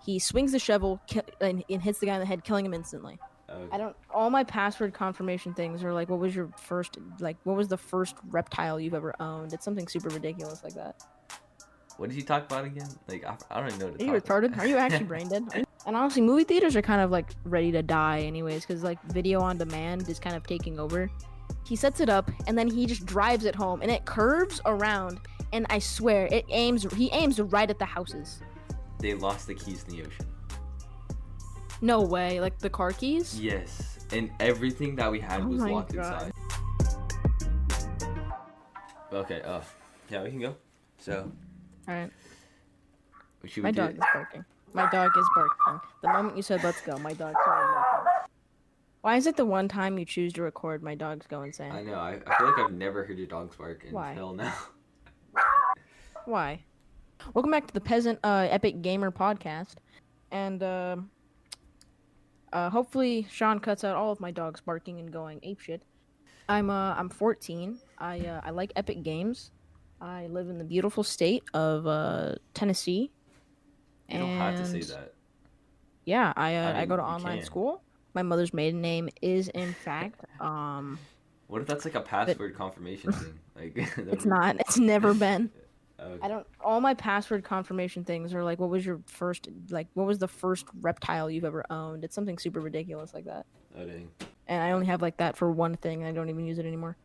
He swings the shovel and hits the guy in the head, killing him instantly. Okay. I don't. All my password confirmation things are like, what was your first, like, what was the first reptile you've ever owned? It's something super ridiculous like that. What did you talk about again? Like I don't even know what Are to you talk retarded? Are you actually about. brain dead? And honestly, movie theaters are kind of like ready to die, anyways, because like video on demand is kind of taking over. He sets it up and then he just drives it home, and it curves around, and I swear it aims. He aims right at the houses. They lost the keys in the ocean. No way, like the car keys. Yes, and everything that we had Oh was my locked God. inside. Okay. Yeah, we can go. So, All right. what should we My do? dog is barking. My dog is barking. The moment you said "let's go," my dog started barking. Why is it the one time you choose to record, my dogs go insane? I know. I feel like I've never heard your dogs bark Why? until now. Why? Welcome back to the Peasant Epic Gamer podcast, and hopefully Sean cuts out all of my dogs barking and going apeshit. I'm 14. I like epic games. I live in the beautiful state of Tennessee, You don't have to say and that. yeah, I I go mean, to you online can. school. My mother's maiden name is in fact What if that's like a but password confirmation thing? Like, it's not. It's never been. Okay. I don't. All my password confirmation things are like, what was your first, like, what was the first reptile you've ever owned? It's something super ridiculous like that. Oh dang. And I only have like that for one thing. And I don't even use it anymore.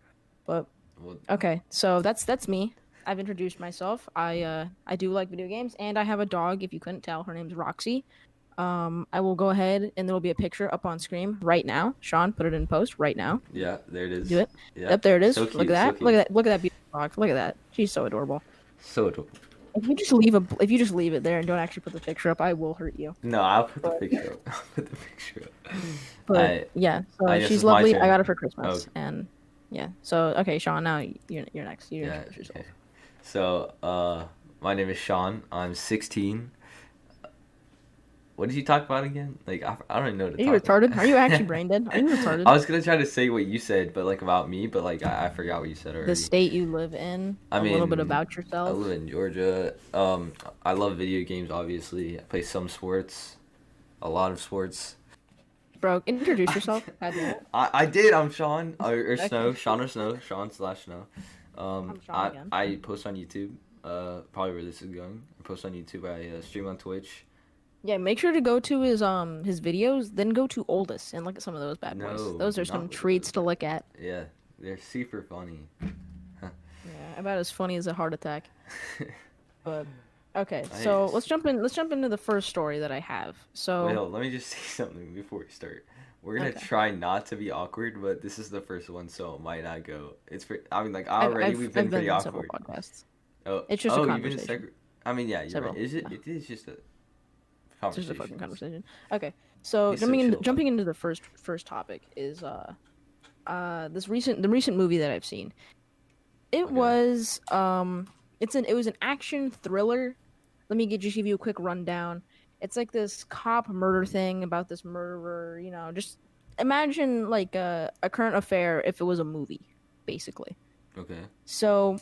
But Well, okay, so that's me. I've introduced myself. I do like video games, and I have a dog. If you couldn't tell, her name's Roxy. I will go ahead, and there will be a picture up on screen right now. Sean, put it in post right now. yeah, there it is. Do it. Yeah. Yep, there it is. So Look cute. at So that. cute. Look at that. Look at that beautiful dog. Look at that. She's so adorable. So adorable. If you just leave it there and don't actually put the picture up, I will hurt you. No, I'll put the But, picture up. I'll put the picture up. but yeah, I so guess she's it's my lovely. I turn. got her for Christmas, Okay. and yeah. So okay, Sean, now you're next. You Yeah. introduce yourself. Okay. So, my name is Sean. I'm 16. What did you talk about again? Like, I don't even know what Are to you talk retarded? about. Are you actually brain dead? Are you retarded? I was gonna try to say what you said, but like about me, but like I forgot what you said The already. state you live in, I a little bit mean, about I yourself. live in Georgia. I love video games, obviously. I play some sports, a lot of sports. Bro, introduce yourself. God damn it. I did. I'm Sean or Okay. Snow. Sean or Snow. Sean/Snow. I'm Sean again. I post on YouTube. Probably where this is going. I post on YouTube. I stream on Twitch. Yeah, make sure to go to his videos, then go to oldest and look at some of those bad boys. No, Those are do not some look at treats those to guys. look at. Yeah, they're super funny. Yeah, about as funny as a heart attack. But okay, I so hate let's jump in. Let's jump into the first story that I have. So Wait, hold, let me just say something before we start. We're gonna Okay. try not to be awkward, but this is the first one, so it might not go. I mean, like I've already I've, we've I've been been pretty in several awkward. podcasts. Oh, It's just a you've been in conversation. second. I mean, yeah, you're Several. right. Is it? Yeah. It is just a It's just a conversation. fucking conversation. Okay, so He's so chill about jumping into the first topic is the recent movie that I've seen. It Okay. was it was an action thriller. Let me just give you a quick rundown. It's like this cop murder thing about this murderer. You know, just imagine like a current affair if it was a movie, basically. Okay. So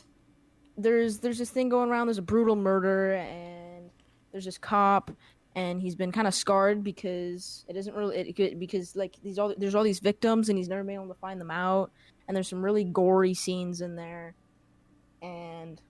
there's this thing going around. There's a brutal murder, and there's this cop, and he's been kind of scarred because it isn't really because like there's all these victims, and he's never been able to find them out. And there's some really gory scenes in there, and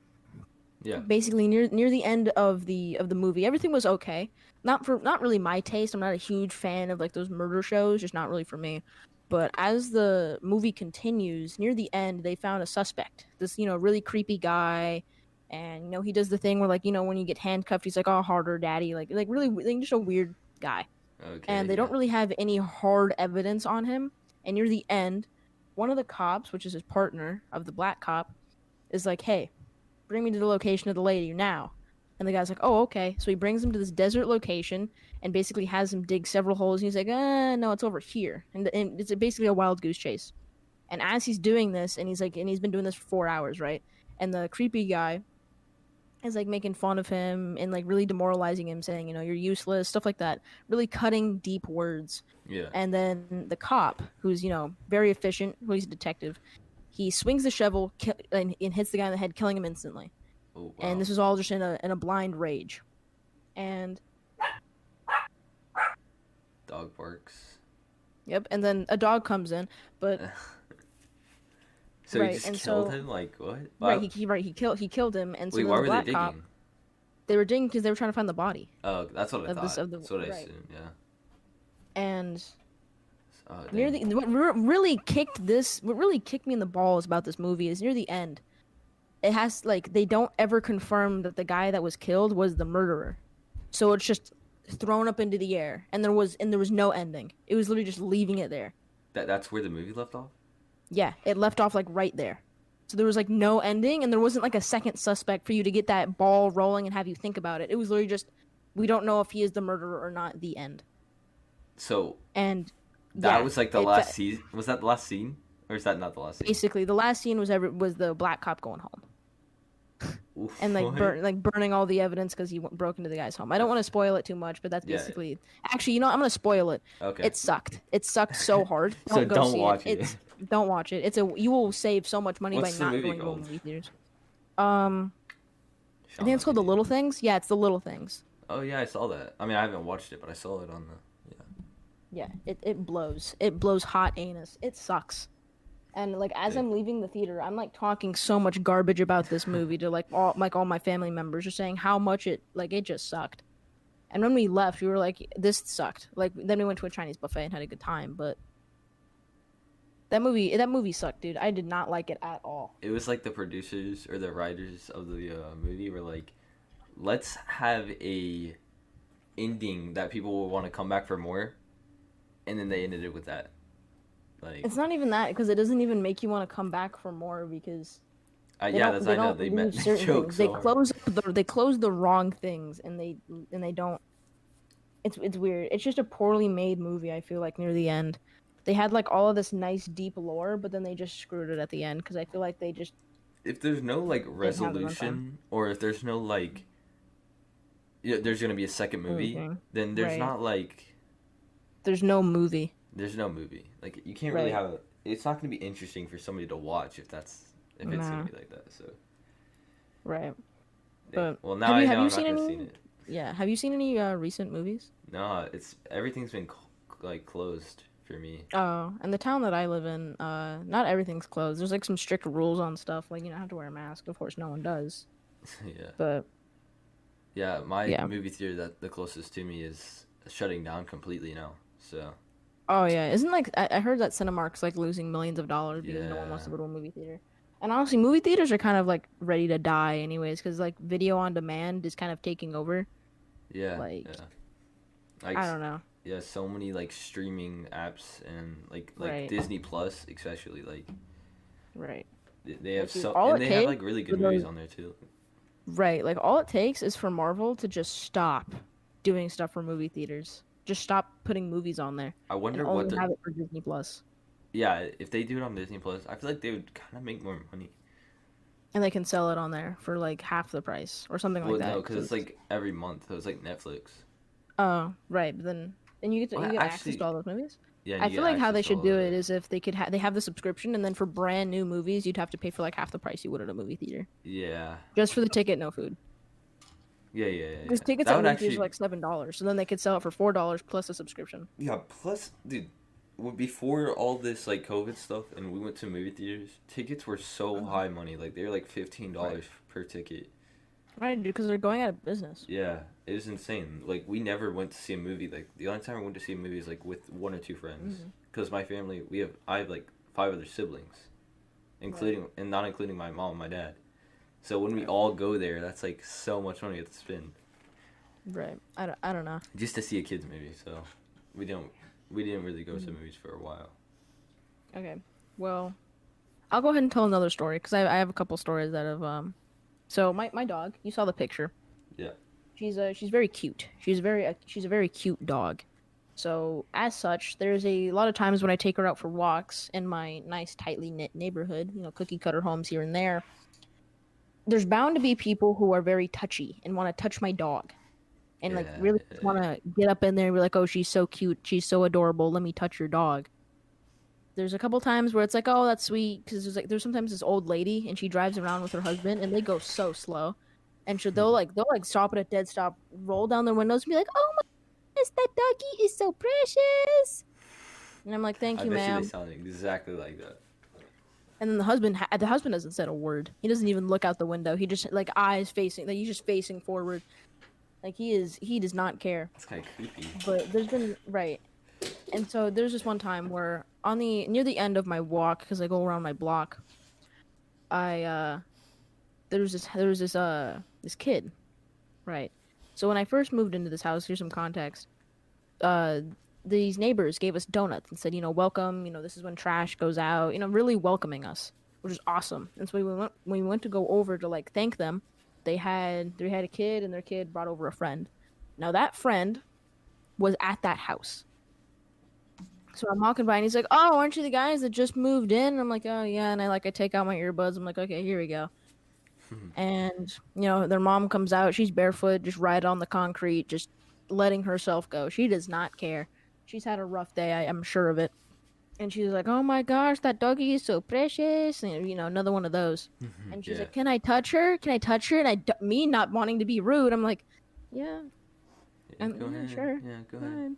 Yeah. basically near the end of the movie, everything was okay. Not really my taste. I'm not a huge fan of like those murder shows, just not really for me. But as the movie continues, near the end, they found a suspect. This, really creepy guy, and he does the thing where like when you get handcuffed, he's like, "Oh, harder, daddy," like really, like, just a weird guy. And Okay. they Yeah. don't really have any hard evidence on him. And near the end, one of the cops, which is his partner of the black cop, is like, "Hey, bring me to the location of the lady now." And the guy's like, "Oh, okay." So he brings him to this desert location and basically has him dig several holes. And he's like, no, it's over here." And it's basically a wild goose chase. And as he's doing this, and he's been doing this for 4 hours, right? And the creepy guy is like making fun of him and like really demoralizing him, saying, "You're useless," stuff like that. Really cutting deep words. Yeah. And then the cop, who's very efficient, he's a detective, he swings the shovel and hits the guy in the head, killing him instantly. Oh wow. And this is all just in a blind rage. And Dog barks. Yep, and then a dog comes in, but So he right, just and killed so him? Like, what? right, Why? he killed him, and so Wait, then why the were they black cop, digging? they were digging because they were trying to find the body Oh, that's what I of this thought. of the That's what I right, assumed, yeah. and Oh, near dang. the what really kicked me in the balls about this movie is near the end. It has like they don't ever confirm that the guy that was killed was the murderer, so it's just thrown up into the air, and there was no ending. It was literally just leaving it there. That's where the movie left off? Yeah, it left off like right there. So there was like no ending, and there wasn't like a second suspect for you to get that ball rolling and have you think about it. It was literally just, we don't know if he is the murderer or not. The end. So, And that yeah, was like the it's last season? Was that the last scene? Or is that not the last scene? basically the last scene was the black cop going home and Oof, like what? burning all the evidence because broke into the guy's home. I don't want to spoil it too much, but that's Yeah, basically actually, you know, I'm gonna spoil it. okay. It sucked. It sucked so hard. So Don't go don't see it. watch it. It's don't watch it. You will save so much money by What's the not movie going to a called? movie theaters. Um, I Shall think it's not be called The named. Little Things. Yeah, it's The Little Things. Oh yeah, I saw that. I mean, I haven't watched it, but I saw it on the. Yeah. Yeah, it blows. It blows hot anus. It sucks. And like as Dang. I'm leaving the theater, I'm like talking so much garbage about this movie to all my family members, just saying how much it just sucked. And when we left, we were like, this sucked. Like then we went to a Chinese buffet and had a good time, but that movie sucked, dude. I did not like it at all. It was like the producers or the writers of the movie were like, let's have a ending that people will want to come back for more, and then they ended it with that. Like, It's not even that because it doesn't even make you want to come back for more because yeah, that's they I know don't they leave meant the certain joke things. They so hard. close the wrong things and they don't. It's weird. It's just a poorly made movie. I feel like near the end, they had like all of this nice deep lore, but then they just screwed it at the end because I feel like they just If there's no like didn't have the runtime. resolution, or if there's no like, yeah, there's gonna be a second movie, Anything. then there's Right. not like, There's no movie. there's no movie. Like you can't really Right. have. It's not gonna be interesting for somebody to watch if it's gonna Nah. be like that. So, Right. yeah. But Well, now I have know you I'm not seen gonna any? see it. Yeah. Have you seen any recent movies? No, it's everything's been like closed for me. Oh, and the town that I live in, not everything's closed. There's like some strict rules on stuff, like you don't have to wear a mask. Of course, no one does. Yeah. But Yeah, my yeah. movie theater that the closest to me is shutting down completely now. So Oh yeah, isn't like I heard that Cinemark's like losing millions of dollars because no one wants yeah, to go to a movie theater. And honestly, movie theaters are kind of like ready to die anyways, because like video on demand is kind of taking over. yeah, Like yeah. Like I don't know, yeah, so many like streaming apps and like right, Disney Plus especially like right. they have Like dude, so all and it they have takes like really for good movies those on there too. right, like all it takes is for Marvel to just stop doing stuff for movie theaters. Just stop putting movies on there I and wonder what only the have it for Disney Plus. yeah if they do it on Disney Plus, I feel like they would kind of make more money. And they can sell it on there for like half the price or something like Well, no, that. because it's like every month. So it's like Netflix. Oh, right. But then Well, you get access to actually, all those movies. yeah, and I you feel get like how access they to should all do of it it. is if they have the subscription, and then for brand new movies, you'd have to pay for like half the price you would at a movie theater, Yeah, just for the ticket, no food. Because yeah. tickets That at would movie theaters are actually like $7, so then they could sell it for $4 plus a subscription. yeah. Plus, dude, before all this like COVID stuff, and we went to movie theaters, tickets were so high money. Like they were like Right. $15 per ticket. Right, dude, because they're going out of business. Yeah, it was insane. Like we never went to see a movie. Like the only time I went to see a movie is like with one or two friends. Hmm. Because my family, I have like 5 other siblings, Right. including and not including my mom and my dad. So when we Right. all go there, that's like so much money we have to spend Right. I don't know. just to see a kids movie. So we don't we didn't really go to Mhm. movies for a while. Okay. Well, I'll go ahead and tell another story because I have a couple stories that have So my dog, you saw the picture. Yeah. She's very cute. She's a very cute dog. So as such, there's a lot of times when I take her out for walks in my nice tightly knit neighborhood, you know, cookie cutter homes here and there. There's bound to be people who are very touchy and want to touch my dog. And like Yeah. really want to get up in there and be like, "Oh, she's so cute. She's so adorable. Let me touch your dog." There's a couple times where it's like, "Oh, that's sweet," because there's sometimes this old lady and she drives around with her husband and they go so slow, and they'll like stop at a dead stop, roll down their windows and be like, "Oh my gosh, that doggy is so precious. And I'm like, thank I you, bet you they ma'am. sound exactly like that. And then the husband hasn't said a word. He doesn't even look out the window. He just like eyes facing, like he's just facing forward. Like he does not care. It's kind of creepy. But there's been right. And so there's this one time where on the near the end of my walk, because I go around my block, I there was this kid, right? So when I first moved into this house, here's some context. Uh, these neighbors gave us donuts and said, welcome. This is when trash goes out. Really welcoming us, which is awesome. And so we went to go over to like thank them. They had a kid, and their kid brought over a friend. Now that friend was at that house. So I'm walking by and he's like, "Oh, aren't you the guys that just moved in?" And I'm like, "Oh yeah." And I take out my earbuds. I'm like, "Okay, here we go." And their mom comes out. She's barefoot, just right on the concrete, just letting herself go. She does not care. She's had a rough day. I'm sure of it. And she's like, "Oh my gosh, that doggy is so precious." And another one of those. And she's Yeah. like, "Can I touch her? Can I touch her?" And me not wanting to be rude, I'm like, "Yeah, Yeah, and go yeah, ahead. sure, Yeah, go go ahead.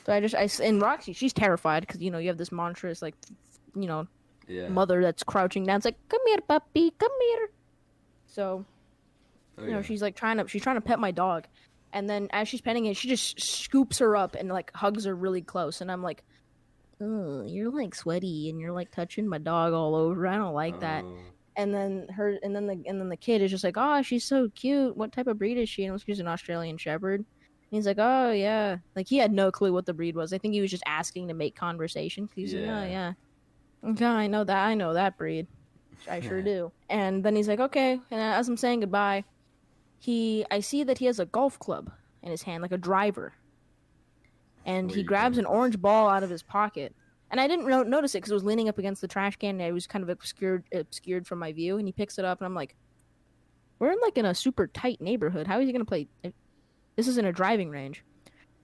ahead." So and Roxy, she's terrified because you have this monstrous like, you know, Yeah. mother that's crouching down. It's like, "Come here, puppy, come here." So Oh yeah. she's trying to pet my dog, and then as she's petting it, she just scoops her up and like hugs her really close, and I'm like, "Oh, you're like sweaty, and you're like touching my dog all over. I don't like that." Oh. And then the kid is just like, "Oh, she's so cute. What type of breed is she?" And she's an Australian Shepherd. And he's like, "Oh yeah." Like he had no clue what the breed was. I think he was just asking to make conversation. He's like, "Oh Yeah. yeah, okay, I know that. I know that breed. I sure do." And then he's like, "Okay." And as I'm saying goodbye, I see that he has a golf club in his hand, like a driver, and Where are he you going grabs with an this? orange ball out of his pocket. And I didn't notice it because it was leaning up against the trash can, and it was kind of obscured from my view. And he picks it up, and I'm like, "We're in a super tight neighborhood. How is he gonna play? This isn't a driving range."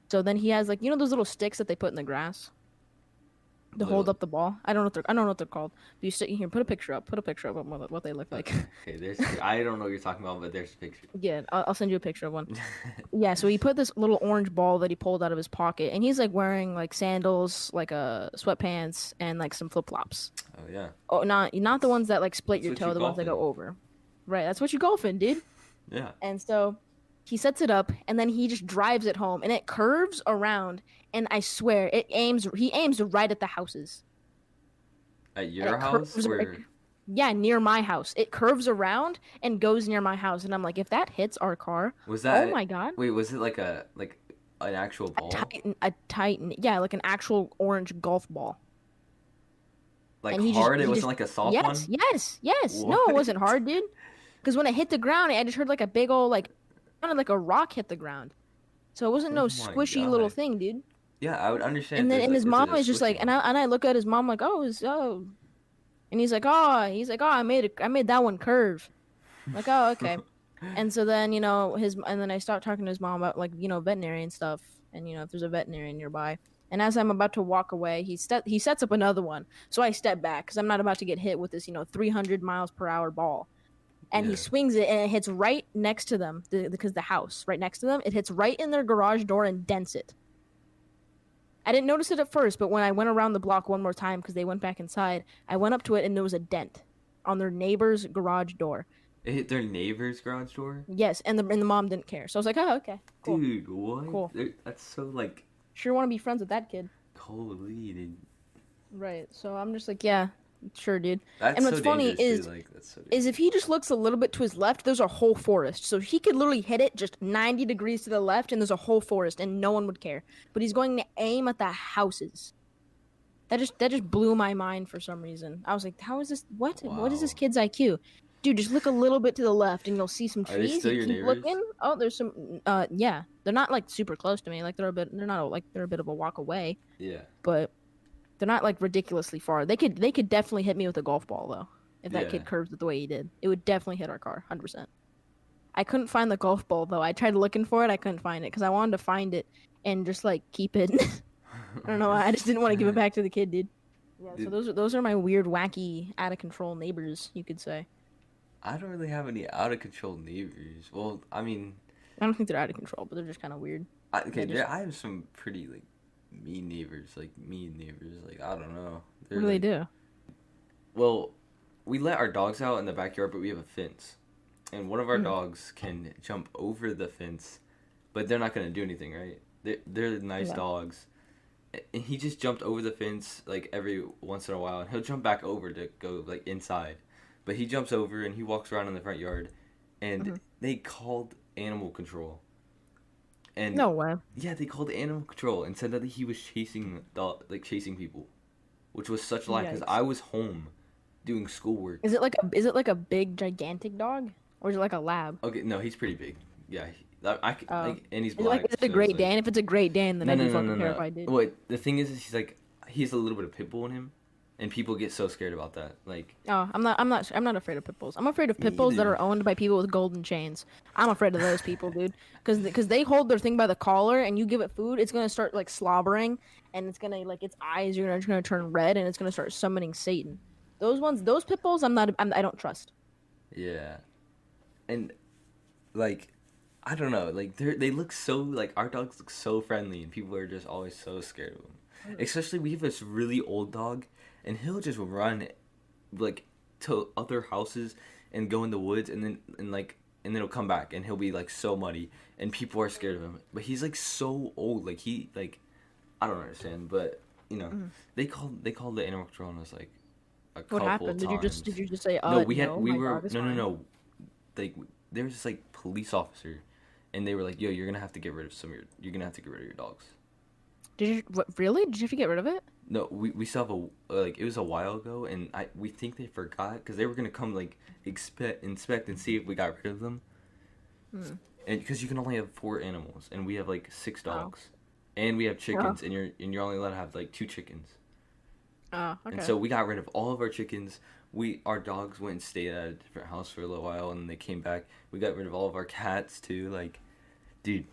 So then he has like those little sticks that they put in the grass to hold Little. up the ball. I don't know what they're called. But you stick here. Put a picture up. Put a picture up of what they look like. Okay. Okay. There's. I don't know what you're talking about, but there's a picture. Yeah, I'll send you a picture of one. Yeah, so he put this little orange ball that he pulled out of his pocket, and he's like wearing like sandals, like sweatpants, and like some flip flops. Oh yeah. Oh, not the ones that like split That's your what you toe, the ones golf that go in. over. Right, that's what you golf in, dude. Yeah. And so he sets it up, and then he just drives it home, and it curves around, and I swear he aims right at the houses, At and your it house, curves. or Yeah, near my house. It curves around and goes near my house, and I'm like, if that hits our car, was oh that? my god. Wait, was it like an actual ball? A titan, yeah, like an actual orange golf ball. Like And hard? It he wasn't just, like a soft yes, one. yes, yes. No, it wasn't What? hard, dude. Because when it hit the ground, I just heard like a big old like, sounded like a rock hit the ground. So it wasn't Oh no my squishy little god. thing, dude. Yeah, I would understand if And then there's and like his it's a mom is just squishy like, and one. I look at his mom like, oh, and he's like, "Oh, I made that one curve." Like, "Oh, okay." And so then and then I start talking to his mom about like veterinary and stuff, and if there's a veterinarian nearby. And as I'm about to walk away, he sets up another one. So I step back because I'm not about to get hit with this 300 miles per hour ball. And he Yeah. swings it, and it hits right next to them because the house right next to them, it hits right in their garage door and dents it. I didn't notice it at first, but when I went around the block one more time because they went back inside, I went up to it and there was a dent on their neighbor's garage door. It hit their neighbor's garage door. Yes, and the mom didn't care. So I was like, "Oh, okay, cool, Dude, what? cool. That's so like Sure want to be friends with that kid." holy, dude. Right. So I'm just like, "Yeah, sure, dude." That's And so what's funny dangerous too. is Like that's so is dangerous. if he just looks a little bit to his left, there's a whole forest. So he could literally hit it just 90 degrees to the left, and there's a whole forest, and no one would care. But he's going to aim at the houses. That just blew my mind for some reason. I was like, "How is this? What is this Wow. kid's IQ?" Dude, just look a little bit to the left, and you'll see some Are they trees. still You your keep neighbors? looking. Oh, there's some. Yeah, they're not like super close to me. Like they're a bit of a walk away, Yeah. but they're not like ridiculously far. They could definitely hit me with a golf ball though. If that Yeah. kid curves it the way he did, it would definitely hit our car, 100%. I couldn't find the golf ball though. I tried looking for it. I couldn't find it because I wanted to find it and just like keep it. I don't know. I just didn't want to give it back to the kid, dude. Yeah. So Dude, those are my weird, wacky, out of control neighbors, you could say. I don't really have any out of control neighbors. Well, I mean, I don't think they're out of control, but they're just kind of weird. Okay, They just I have some pretty like mean neighbors. Like I don't know, what they're do they like, do? well, we let our dogs out in the backyard, but we have a fence, and one of our Mm, dogs can jump over the fence, but they're not gonna do anything, right? They're nice yeah. dogs, and he just jumped over the fence like every once in a while, and he'll jump back over to go like inside, but he jumps over and he walks around in the front yard, and Hmm. they called animal control, and No way. yeah, they called animal control and said that he was chasing people, which was such a lie because Yikes. I was home doing schoolwork. Is it like a big gigantic dog, or is it like a lab? Okay, no, he's pretty big. Yeah, Oh, like, and he's is black, it a so it's Great like Dane? If it's a Great Dane, then no, I'd no, be no, no, fucking no. terrified, dude. What the thing is he's a little bit of pit bull in him, and people get so scared about that. Like Oh, I'm not afraid of pit bulls. I'm afraid of me pit bulls that either. are owned by people with golden chains. I'm afraid of those people, dude. Because they hold their thing by the collar, and you give it food, it's gonna start like slobbering, and it's gonna like its eyes are gonna turn red, and it's gonna start summoning Satan. Those pit bulls, I don't trust. Yeah, and like I don't know, like they look so like our dogs look so friendly, and people are just always so scared of them. Especially we have this really old dog, and he'll just run like to other houses and go in the woods, and then he'll come back, and he'll be like so muddy, and people are scared of him. But he's like so old, like he like I don't understand, but you know Mm. they called the animal control on us like a What couple happened? times. Did you just say, No, no, we my were dog is no no fine? no like there was this like police officer, and they were like, "Yo, you're gonna have to get rid of you're gonna have to get rid of your dogs." Did you what? Really? Did you have to get rid of it? No, we still have it was a while ago, and we think they forgot because they were gonna come like inspect and see if we got rid of them, Hmm. and because you can only have 4 animals, and we have like 6 dogs, Oh. and we have Oh. chickens, and you're only allowed to have like 2 chickens, Oh. and Okay. so we got rid of all of our chickens. Our dogs went and stayed at a different house for a little while, and then they came back. We got rid of all of our cats too. Like, dude,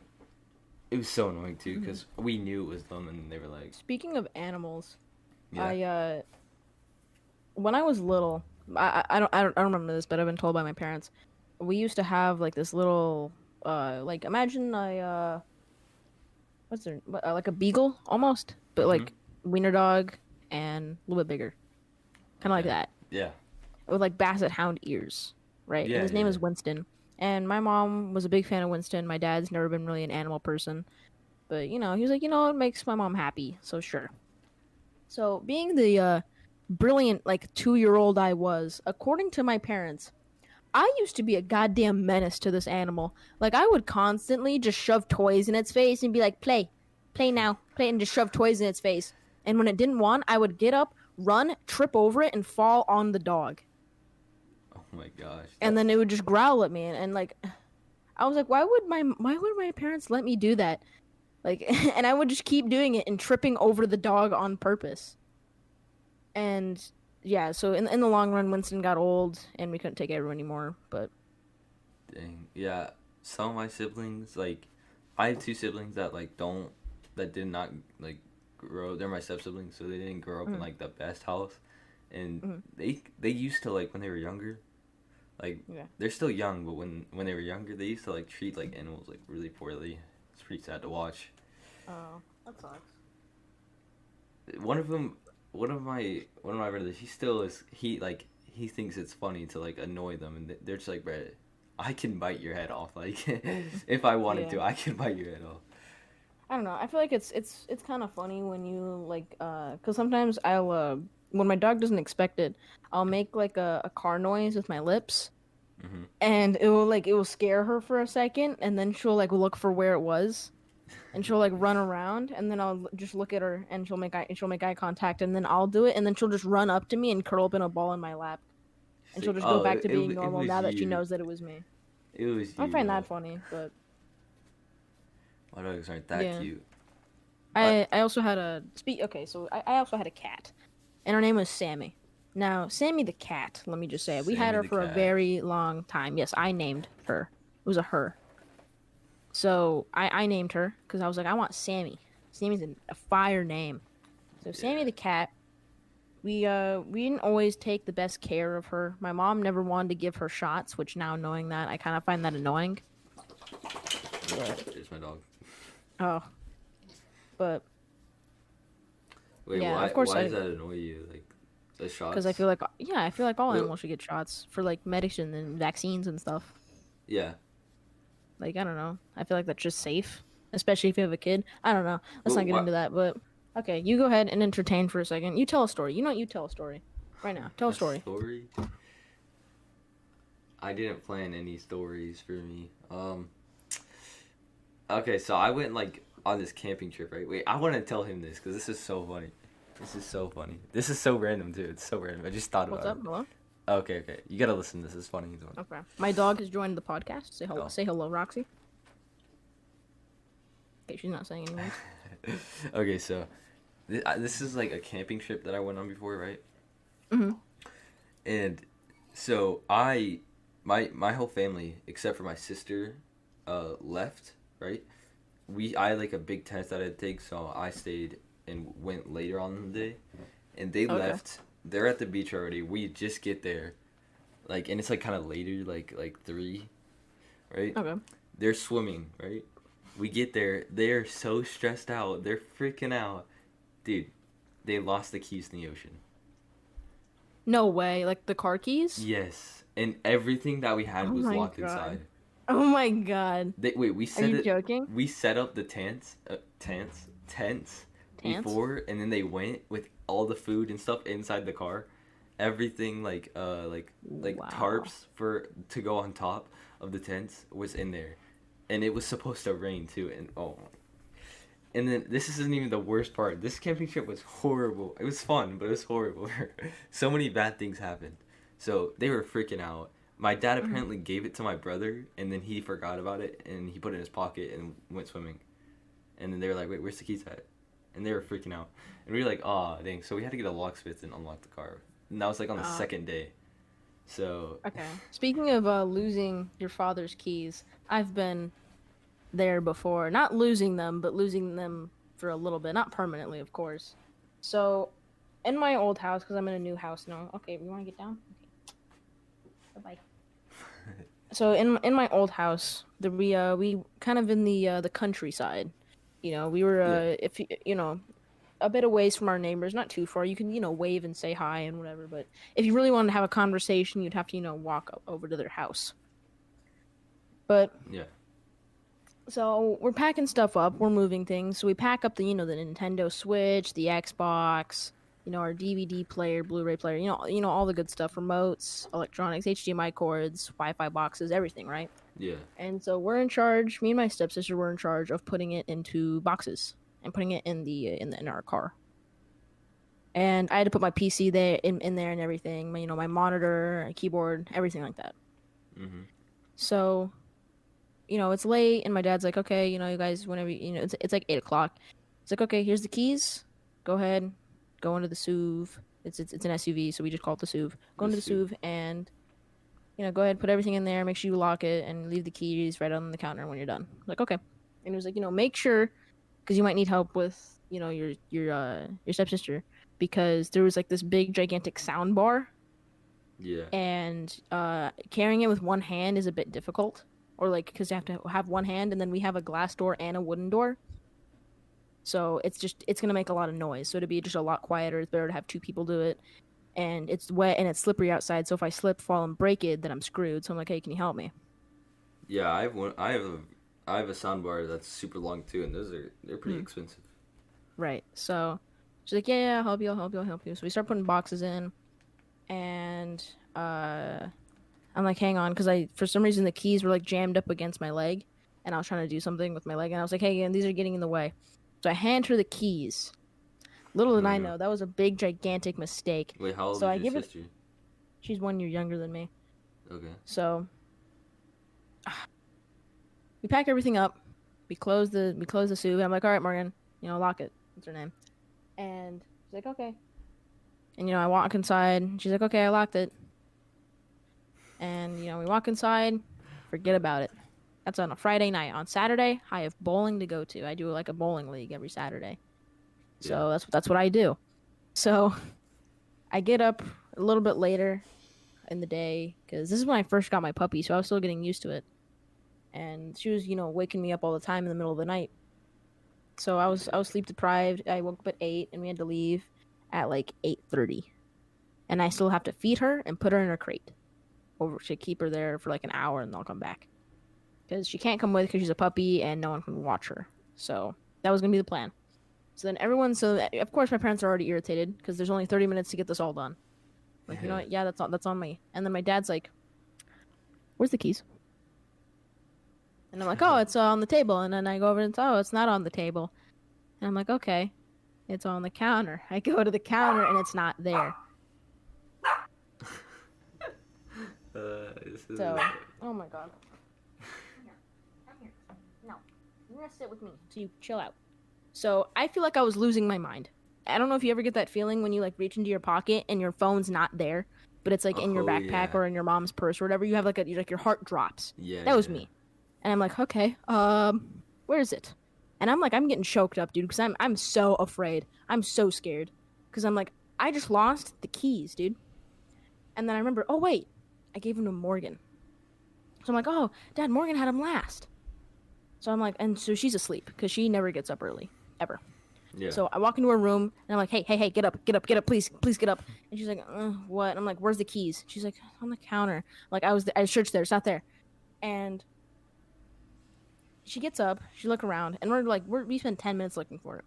it was so annoying too Mhm. because we knew it was them, and they were like, Speaking of animals, yeah, I when I was little, I don't remember this, but I've been told by my parents. We used to have like this little like imagine a like a beagle almost, but mm-hmm, like wiener dog and a little bit bigger, kind of like okay, that, yeah, with like basset hound ears, right? And yeah, his name yeah. is Winston. And my mom was a big fan of Winston. My dad's never been really an animal person, but he was like, it makes my mom happy, so sure. So, being the brilliant, like 2 year old I was, according to my parents, I used to be a goddamn menace to this animal. Like, I would constantly just shove toys in its face and be like, play now, play, and just shove toys in its face. And when it didn't want, I would get up, run, trip over it, and fall on the dog. Oh my gosh, And that's then it would just growl at me. And like, I was like, why would my parents let me do that? Like, and I would just keep doing it and tripping over the dog on purpose. And yeah, so in the long run, Winston got old, and we couldn't take care of him anymore. But dang. Yeah, some of my siblings, like, I have 2 siblings that like don't that did not like grow. They're my step siblings, so they didn't grow up in mm, like the best house, and mm, they used to like when they were younger, like yeah. they're still young, but when they were younger, they used to like treat like animals like really poorly. It's pretty sad to watch. Oh, that sucks. One of them, one of my brothers, he still is he thinks it's funny to like annoy them, and they're just like, Brett, I can bite your head off. Like, if I wanted Yeah. to, I can bite your head off. I don't know. I feel like it's kind of funny when you like cuz sometimes I'll when my dog doesn't expect it, I'll make like a car noise with my lips, Hmm. and it will scare her for a second, and then she'll like look for where it was, and she'll like run around, and then just look at her, and she'll make eye contact, and then I'll do it, and then she'll just run up to me and curl up in a ball in my lap, She's and she'll like, just go oh, back to being it normal was now that she you. knows that it was me. It was I you. find No, that funny, but my dogs aren't that yeah. cute. I I also had a speak. Okay, so I also had a cat, and her name was Sammy. Now, Sammy the cat, let me just say, we had Sammy her the for a cat. very long time. Yes, I named her. It was a her. So I named her because I was like, I want Sammy. Sammy's a fire name. So Sammy Yeah. the cat. We didn't always take the best care of her. My mom never wanted to give her shots, which now knowing that, I kind of find that annoying. But There's my dog. Oh, but Wait, yeah, of why? course Why does I, that annoy you? Like the because I shots? feel like yeah, I feel like all Well, animals should get shots for like medicine and vaccines and stuff. yeah. Like I don't know, I feel like that's just safe, especially if you have a kid. I don't know. Let's But not get what? into that. But okay, you go ahead and entertain for a second. You tell a story. You know what? You tell a story right now. Tell a A story. story? I didn't plan any stories for me. Okay, so I went like on this camping trip, right? Wait, I want to tell him this because this is so funny. This is so funny. This is so random too. It's so random. I just thought What's about up? it. Hello. Okay, okay. You gotta listen to this. It's funny. Okay. My dog has joined the podcast. Say hello. Oh. Say hello, Roxy. Okay, she's not saying any words. Okay, so this is like a camping trip that I went on before, right? Mm-hmm. And so my whole family except for my sister left, right? I had like a big tent that I'd take, so I stayed and went later on in the day. And they Okay. left. They're at the beach already. We just get there. Like and it's like kind of later, like 3, right? Okay. They're swimming, right? We get there. They're so stressed out. They're freaking out. Dude, they lost the keys in the ocean. No way. Like the car keys? Yes. And everything that we had Oh was my locked god. inside. Oh my god. Wait, Are you joking? we set up the tents Tants? before, and then they went with all the food and stuff inside the car. Everything like Wow. tarps for to go on top of the tents was in there, and it was supposed to rain too. And oh, and then this isn't even the worst part. This camping trip was horrible. It was fun, but it was horrible. So many bad things happened. So they were freaking out. My dad Mhm. apparently gave it to my brother, and then he forgot about it, and he put it in his pocket and went swimming. And then they were like, "Wait, where's the keys at?" And they were freaking out. And we were like, "Ah, dang!" So we had to get a locksmith and unlock the car. And that was like on the Uh, second day. So okay. Speaking of losing your father's keys, I've been there before. Not losing them, but losing them for a little bit. Not permanently, of course. So, in my old house, because I'm in a new house now. Okay, we want to get down? Okay. Bye-bye. So in my old house, we kind of in the countryside. You know, we were yeah, if you know a bit away from our neighbors, not too far. You can wave and say hi and whatever. But if you really wanted to have a conversation, you'd have to walk over to their house. But yeah, so we're packing stuff up. We're moving things. So we pack up the Nintendo Switch, the Xbox, our DVD player, Blu-ray player, all the good stuff, remotes, electronics, HDMI cords, Wi-Fi boxes, everything, right? yeah, And so we're in charge. Me and my stepsister were in charge of putting it into boxes and putting it in our car. And I had to put my PC there in there and everything. My monitor, keyboard, everything like that. mm-hmm. So it's late, and my dad's like, okay, you guys, whenever it's like 8 o'clock. It's like, okay, here's the keys. Go ahead, go into the SUV. It's an SUV, so we just call it the SUV. Go The into the soup. SUV and go ahead, put everything in there. Make sure you lock it and leave the keys right on the counter when you're done. I'm like, okay. And he was like, make sure, because you might need help with your stepsister, because there was like this big gigantic sound bar, Yeah, and carrying it with one hand is a bit difficult, or like because you have to have one hand, and then we have a glass door and a wooden door, so it's gonna make a lot of noise. So to be just a lot quieter, it's better to have two people do it. And it's wet and it's slippery outside, so if I slip, fall, and break it, then I'm screwed. So I'm like, hey, can you help me? yeah. I have one. I have a soundbar that's super long too, and they're pretty Hmm. expensive. Right. So she's like, yeah, I'll help you, I'll help you, I'll help you. So we start putting boxes in, and I'm like, hang on, because I for some reason the keys were like jammed up against my leg, and I was trying to do something with my leg, and I was like, hey, and these are getting in the way. So I hand her the keys. Little did Oh I no. know that was a big gigantic mistake. Wait, how old So is I your give it. sister? She's 1 year younger than me. Okay. So we pack everything up. We close the SUV. I'm like, all right, Morgan, lock it. What's her name? And she's like, okay. And I walk inside. And she's like, okay, I locked it. And we walk inside. Forget about it. That's on a Friday night. On Saturday, I have bowling to go to. I do like a bowling league every Saturday. Yeah. So that's what I do. So I get up a little bit later in the day because this is when I first got my puppy, so I was still getting used to it. And she was, waking me up all the time in the middle of the night. So I was sleep deprived. I woke up at 8, and we had to leave at like 8:30, and I still have to feed her and put her in a crate over to keep her there for like an hour, and then I'll come back because she can't come with because she's a puppy and no one can watch her. So that was gonna be the plan. So then of course my parents are already irritated because there's only 30 minutes to get this all done. Like, you know what? Yeah, that's on me. And then my dad's like, "Where's the keys?" And I'm like, "Oh, it's on the table." And then I go over and oh, it's not on the table. And I'm like, "Okay, it's on the counter." I go to the counter and it's not there. So, oh my god. Come here. No, you're gonna sit with me so you chill out. So I feel like I was losing my mind. I don't know if you ever get that feeling when you like reach into your pocket and your phone's not there, but it's like in your backpack or in your mom's purse or whatever. You have like your heart drops. Yeah. That was me. And I'm like, okay, where is it? And I'm getting choked up, dude, because I'm so afraid. I'm so scared because I'm like, I just lost the keys, dude. And then I remember, oh wait, I gave them to Morgan. So I'm like, oh, Dad, Morgan had them last. So I'm like, and so she's asleep because she never gets up early, ever. Yeah. So I walk into her room and I'm like, hey, get up, please get up. And she's like, what? And I'm like, where's the keys? She's like, on the counter. Like I searched there, it's not there. And she gets up, she look around, and we spend 10 minutes looking for it.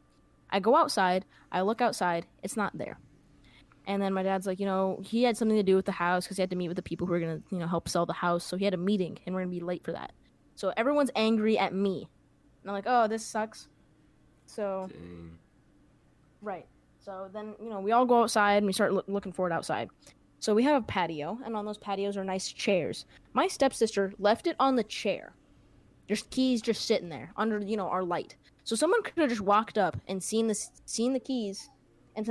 I go outside, I look outside, it's not there. And then my dad's like, he had something to do with the house because he had to meet with the people who were going to, help sell the house. So he had a meeting and we're going to be late for that. So everyone's angry at me. And I'm like, oh, this sucks. So, Dang. right. So then, we all go outside and we start looking for it outside. So we have a patio, and on those patios are nice chairs. My stepsister left it on the chair. Just keys just sitting there under, our light. So someone could have just walked up and seen the keys, and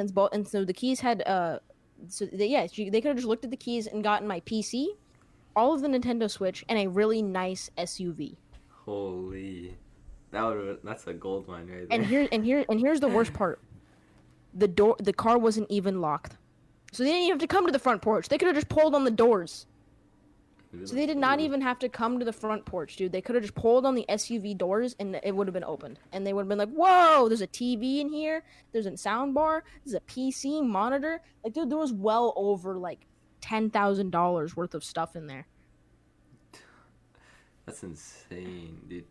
so the keys had they could have just looked at the keys and gotten my PC, all of the Nintendo Switch, and a really nice SUV. Holy, that's a gold mine right there. And here's the worst part. The car wasn't even locked, so they didn't even have to come to the front porch. They could have just pulled on the doors. So they did not even have to come to the front porch, dude. They could have just pulled on the SUV doors and it would have been opened. And they would have been like, whoa, there's a TV in here. There's a sound bar. There's a PC monitor. Like, dude, there was well over like $10,000 worth of stuff in there. That's insane, dude.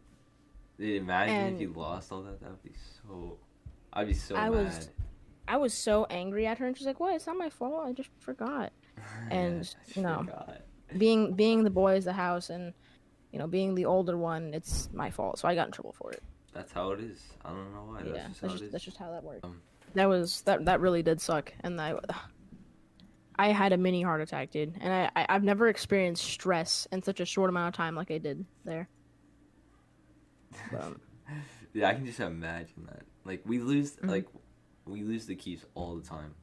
Imagine if you lost all that. That would be so... I'd be so mad. I was so angry at her, and she's like, what? It's not my fault. I just forgot. And, forgot. Being the boy is the house, and being the older one, it's my fault. So I got in trouble for it. That's how it is. I don't know why. Yeah, that's just how that works. That that really did suck, and I had a mini heart attack, dude. And I've never experienced stress in such a short amount of time like I did there. Yeah, I can just imagine that. Like we lose the keys all the time.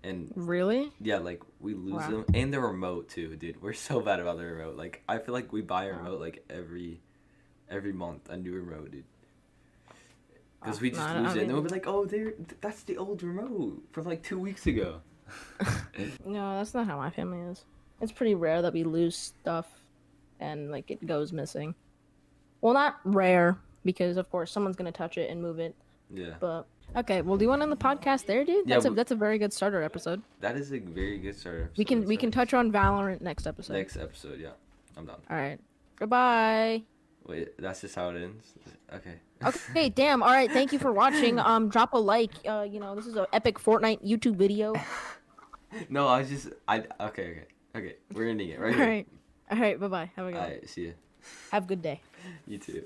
And really? Yeah, like we lose them, and the remote too, dude. We're so bad about the remote. Like I feel like we buy a remote like every month, a new remote, dude. Because we just lose it, and then we'll be like, "Oh, that's the old remote from like 2 weeks ago." No, that's not how my family is. It's pretty rare that we lose stuff, and like it goes missing. Well, not rare because of course someone's gonna touch it and move it. Yeah. But. Okay, well, do you want to end the podcast there, dude? That's a very good starter episode. That is a very good starter episode. We can touch on Valorant next episode. Next episode, yeah. I'm done. All right. Goodbye. Wait, that's just how it ends? Okay. Okay, damn. All right, thank you for watching. Drop a like. This is an epic Fortnite YouTube video. No, okay. We're ending it right here. All right, bye-bye. Have a good one. All right, see ya. Have a good day. You too.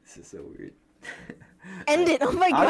This is so weird. End it. Oh my god.